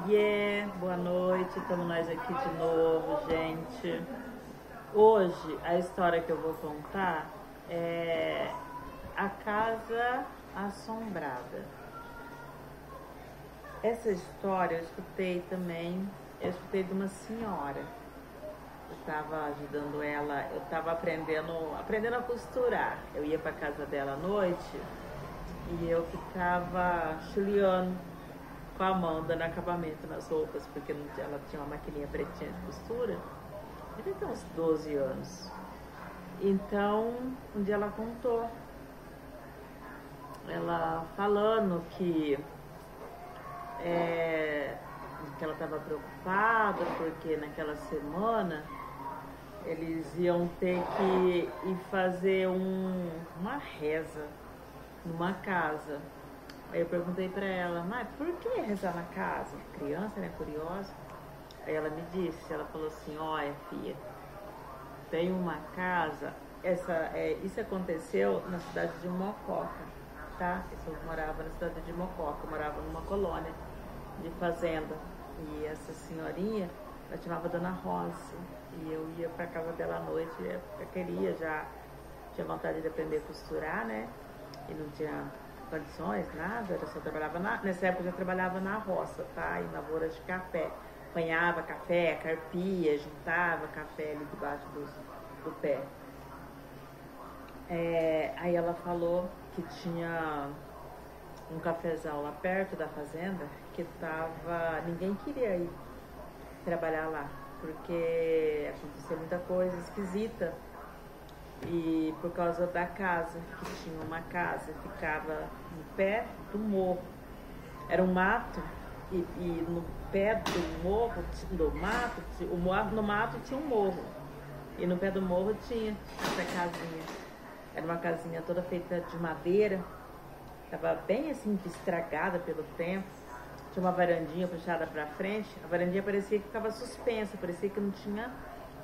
Oiê, boa noite, estamos nós aqui de novo, gente. Hoje a história que eu vou contar é A Casa Assombrada. Essa história eu escutei de uma senhora. Eu estava ajudando ela, eu estava aprendendo a costurar. Eu ia para casa dela à noite e eu ficava chuleando com a mão, dando acabamento nas roupas, porque ela tinha uma maquininha pretinha de costura. Devia ter uns 12 anos. Então, um dia ela contou, ela falando que ela estava preocupada porque naquela semana eles iam ter que ir fazer uma reza numa casa. Aí eu perguntei pra ela, mas por que rezar na casa? Criança, né, curiosa. Aí ela me disse, ela falou assim, olha filha, tem uma casa, isso aconteceu na cidade de Mococa, tá? Eu morava na cidade de Mococa, eu morava numa colônia de fazenda. E essa senhorinha, ela chamava Dona Rosa, e eu ia pra casa dela à noite, eu tinha vontade de aprender a costurar, né? E não tinha condições, nada, eu só trabalhava nessa época eu já trabalhava na roça, tá? Em lavoura de café. Apanhava café, carpia, juntava café ali debaixo do pé. Aí ela falou que tinha um cafezal lá perto da fazenda que ninguém queria ir trabalhar lá, porque acontecia muita coisa esquisita. E por causa da casa, que tinha uma casa, ficava no pé do morro. Era um mato, e no pé no mato tinha um morro. E no pé do morro tinha essa casinha. Era uma casinha toda feita de madeira, estava bem assim, estragada pelo tempo. Tinha uma varandinha puxada para frente, a varandinha parecia que ficava suspensa, parecia que não tinha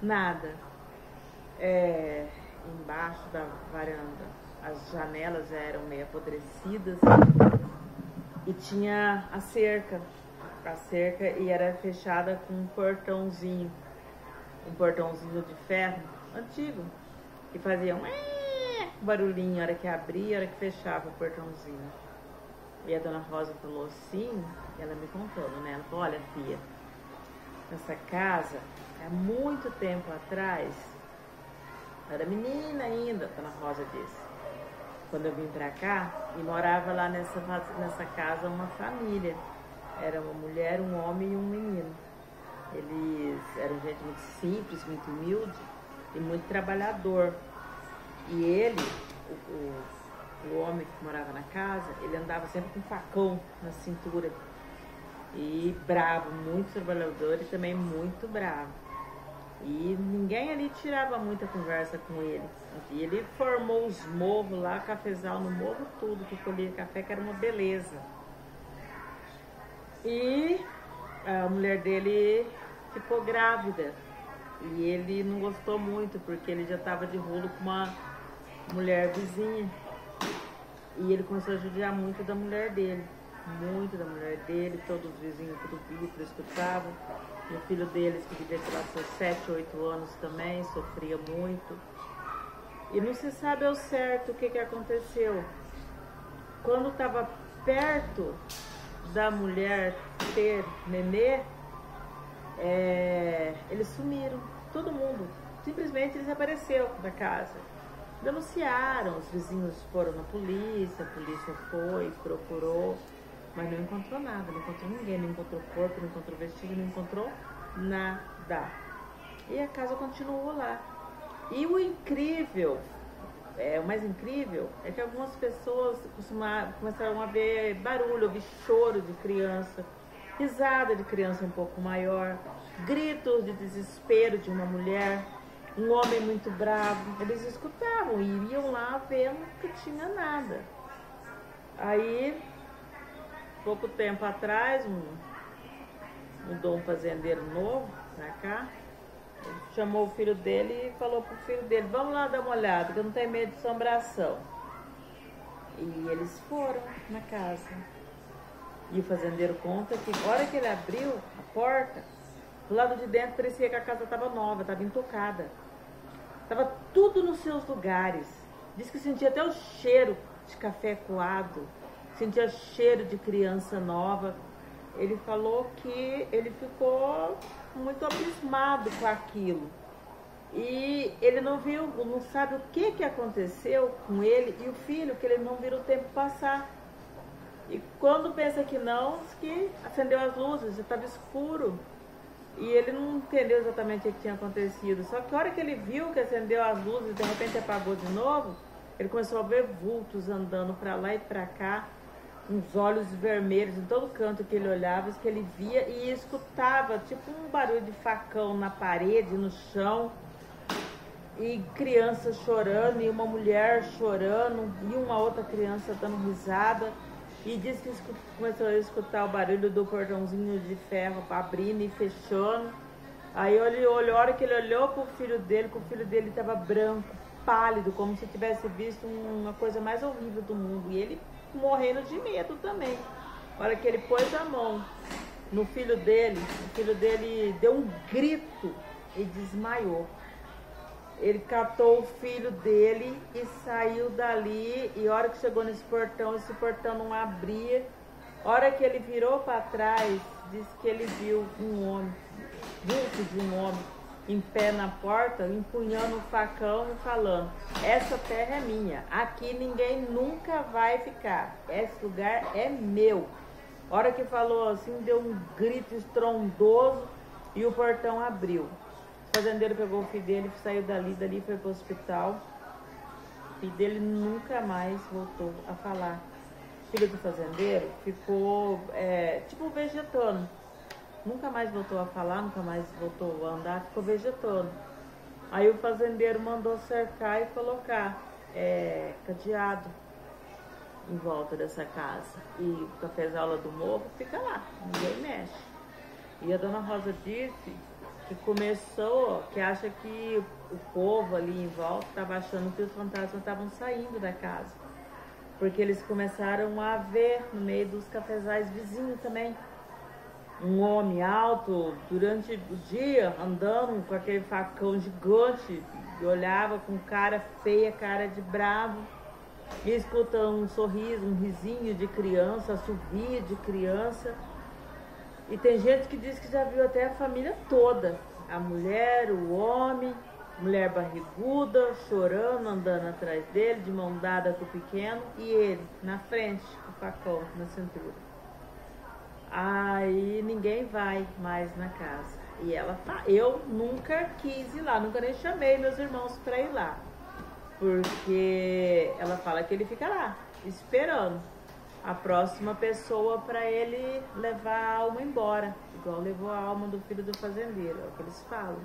nada. Embaixo da varanda as janelas eram meio apodrecidas e tinha a cerca e era fechada com um portãozinho de ferro antigo que fazia um barulhinho na hora que abria, na hora que fechava o portãozinho. E a Dona Rosa falou assim, ela me contando, né? Ela falou, olha filha, nessa casa há muito tempo atrás, eu era menina ainda, a Dona Rosa disse, quando eu vim pra cá, e morava lá nessa casa uma família. Era uma mulher, um homem e um menino. Eles eram gente muito simples, muito humilde e muito trabalhador. E ele, o homem que morava na casa, ele andava sempre com um facão na cintura. E bravo, muito trabalhador e também muito bravo. E ninguém ali tirava muita conversa com ele. E ele formou os morros lá, cafezal no morro, tudo, que colhia café, que era uma beleza. E a mulher dele ficou grávida. E ele não gostou muito, porque ele já estava de rolo com uma mulher vizinha. E ele começou a judiar muito da mulher dele. Muito da mulher dele, todos os vizinhos tudo viram, escutavam. E o filho deles, que devia ter lá seus 7, 8 anos também, sofria muito. E não se sabe ao certo o que aconteceu. Quando estava perto da mulher ter nenê, eles sumiram, todo mundo. Simplesmente desapareceu da casa. Denunciaram, os vizinhos foram na polícia, a polícia foi, procurou, mas não encontrou nada, não encontrou ninguém, não encontrou corpo, não encontrou vestígio, não encontrou nada. E a casa continuou lá. E o mais incrível é que algumas pessoas começaram a ver barulho, ouvir choro de criança, risada de criança um pouco maior, gritos de desespero de uma mulher, um homem muito bravo. Eles escutavam e iam lá vendo que tinha nada. Aí, pouco tempo atrás, mudou um fazendeiro novo pra cá. Ele chamou o filho dele e falou pro filho dele, vamos lá dar uma olhada, que eu não tenho medo de assombração. E eles foram na casa. E o fazendeiro conta que na hora que ele abriu a porta, do lado de dentro parecia que a casa estava nova, estava intocada. Estava tudo nos seus lugares. Diz que sentia até o cheiro de café coado, sentia cheiro de criança nova. Ele falou que ele ficou muito abismado com aquilo. E ele não viu, não sabe o que aconteceu com ele e o filho, que ele não viu o tempo passar. E quando pensa que não, diz que acendeu as luzes, já estava escuro. E ele não entendeu exatamente o que tinha acontecido. Só que a hora que ele viu que acendeu as luzes e de repente apagou de novo, ele começou a ver vultos andando para lá e para cá, uns olhos vermelhos em todo canto que ele olhava, que ele via e escutava tipo um barulho de facão na parede, no chão, e crianças chorando, e uma mulher chorando, e uma outra criança dando risada. E disse que começou a escutar o barulho do portãozinho de ferro abrindo e fechando. Aí ele olhou, a hora que ele olhou pro filho dele, que o filho dele estava branco, pálido, como se tivesse visto uma coisa mais horrível do mundo. E ele morrendo de medo também. A hora que ele pôs a mão no filho dele, o filho dele deu um grito e desmaiou. Ele catou o filho dele e saiu dali. E a hora que chegou nesse portão, esse portão não abria. A hora que ele virou para trás, disse que ele viu um homem, vulto de um homem, em pé na porta, empunhando o facão e falando: essa terra é minha, aqui ninguém nunca vai ficar, esse lugar é meu. A hora que falou assim, deu um grito estrondoso e o portão abriu. O fazendeiro pegou o filho dele, saiu dali foi para o hospital. O filho dele nunca mais voltou a falar. O filho do fazendeiro ficou tipo vegetando. Nunca mais voltou a falar, nunca mais voltou a andar, ficou vegetando. Aí o fazendeiro mandou cercar e colocar cadeado em volta dessa casa. E o cafezal do morro fica lá, ninguém mexe. E a dona Rosa disse que começou, que acha que o povo ali em volta estava achando que os fantasmas estavam saindo da casa. Porque eles começaram a ver no meio dos cafezais vizinhos também. Um homem alto, durante o dia, andando com aquele facão gigante, e olhava com cara feia, cara de bravo, e escuta um sorriso, um risinho de criança, assovio de criança. E tem gente que diz que já viu até a família toda, a mulher, o homem, mulher barriguda, chorando, andando atrás dele, de mão dada com o pequeno, e ele na frente, com o facão na cintura. Aí ninguém vai mais na casa. E ela fala, eu nunca quis ir lá, nunca nem chamei meus irmãos para ir lá. Porque ela fala que ele fica lá, esperando a próxima pessoa para ele levar a alma embora. Igual levou a alma do filho do fazendeiro, é o que eles falam.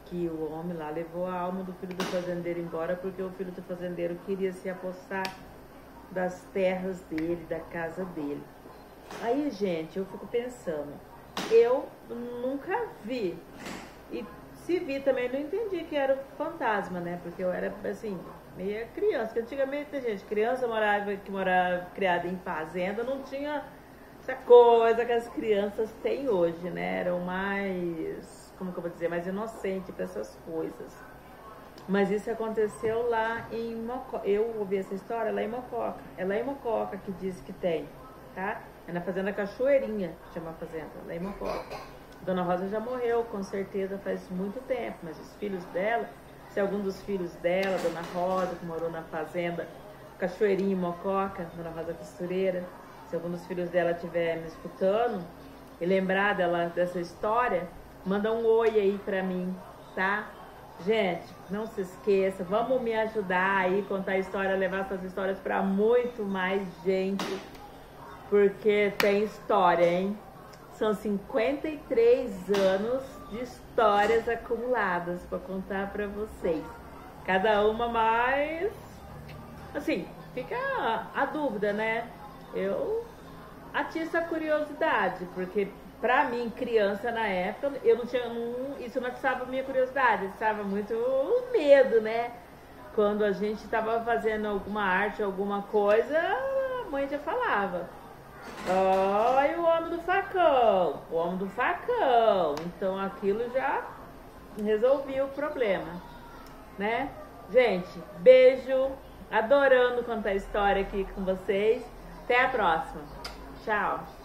Que o homem lá levou a alma do filho do fazendeiro embora porque o filho do fazendeiro queria se apossar das terras dele, da casa dele. Aí, gente, eu fico pensando, eu nunca vi, e se vi também não entendi que era fantasma, né, porque eu era, assim, meio criança, porque antigamente, gente, criança que morava criada em fazenda, não tinha essa coisa que as crianças têm hoje, né, eram mais, como que eu vou dizer, mais inocentes para essas coisas. Mas isso aconteceu lá em Mococa, eu ouvi essa história lá em Mococa, é lá em Mococa que diz que tem, tá? É na fazenda Cachoeirinha, chama a fazenda, lá em Mococa. Dona Rosa já morreu, com certeza, faz muito tempo, mas os filhos dela, se algum dos filhos dela, Dona Rosa, que morou na fazenda Cachoeirinha em Mococa, Dona Rosa Costureira, se algum dos filhos dela estiver me escutando e lembrar dela dessa história, manda um oi aí pra mim, tá? Gente, não se esqueça, vamos me ajudar aí, contar a história, levar essas histórias para muito mais gente. Porque tem história, hein? São 53 anos de histórias acumuladas para contar para vocês. Cada uma mais... Assim, fica a dúvida, né? Eu atiço a curiosidade, porque pra mim, criança na época, eu não tinha... isso não atiçava a minha curiosidade, atiçava muito o medo, né? Quando a gente estava fazendo alguma arte, alguma coisa, a mãe já falava: Olha o homem do facão. O homem do facão. Então aquilo já resolveu o problema, né? Gente, beijo. Adorando contar a história aqui com vocês. Até a próxima. Tchau.